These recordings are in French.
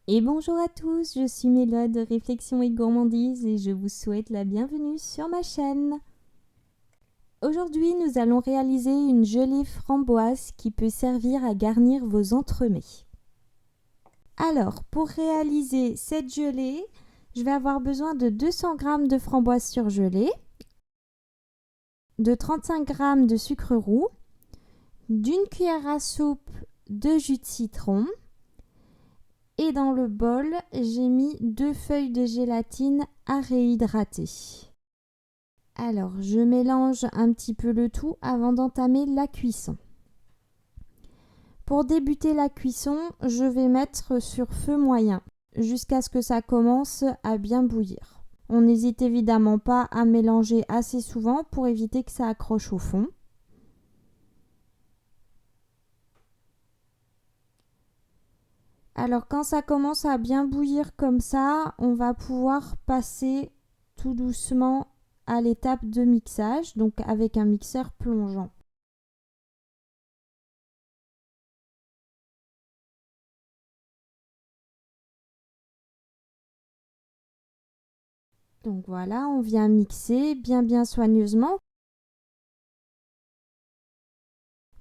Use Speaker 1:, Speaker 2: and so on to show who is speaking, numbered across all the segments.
Speaker 1: Et bonjour à tous, je suis Méla de Réflexion et Gourmandise et je vous souhaite la bienvenue sur ma chaîne. Aujourd'hui, nous allons réaliser une gelée framboise qui peut servir à garnir vos entremets. Alors, pour réaliser cette gelée, je vais avoir besoin de 200 g de framboises surgelées, de 35 g de sucre roux, d'une cuillère à soupe de jus de citron. Et dans le bol, j'ai mis 2 feuilles de gélatine à réhydrater. Alors, je mélange un petit peu le tout avant d'entamer la cuisson. Pour débuter la cuisson, je vais mettre sur feu moyen jusqu'à ce que ça commence à bien bouillir. On n'hésite évidemment pas à mélanger assez souvent pour éviter que ça accroche au fond. Alors quand ça commence à bien bouillir comme ça, on va pouvoir passer tout doucement à l'étape de mixage, donc avec un mixeur plongeant. Donc voilà, on vient mixer bien soigneusement.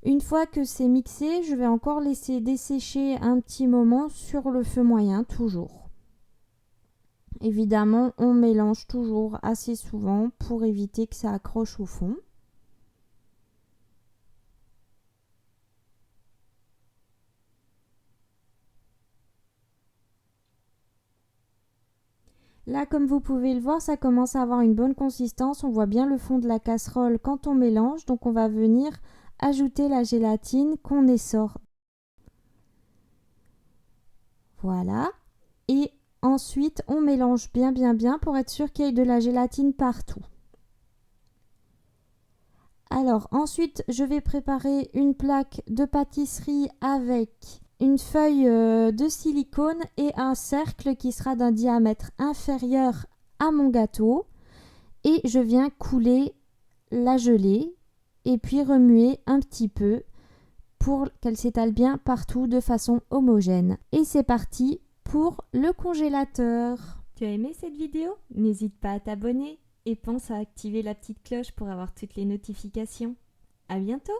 Speaker 1: Une fois que c'est mixé, je vais encore laisser dessécher un petit moment sur le feu moyen toujours. Évidemment, on mélange toujours assez souvent pour éviter que ça accroche au fond. Là, comme vous pouvez le voir, ça commence à avoir une bonne consistance. On voit bien le fond de la casserole quand on mélange. Donc, on va venir ajouter la gélatine qu'on essore. Voilà. Et ensuite, on mélange bien pour être sûr qu'il y ait de la gélatine partout. Alors, ensuite, je vais préparer une plaque de pâtisserie avec une feuille de silicone et un cercle qui sera d'un diamètre inférieur à mon gâteau. Et je viens couler la gelée et puis remuer un petit peu pour qu'elle s'étale bien partout de façon homogène. Et c'est parti pour le congélateur. Tu as aimé cette vidéo? N'hésite pas à t'abonner et pense à activer la petite cloche pour avoir toutes les notifications. À bientôt!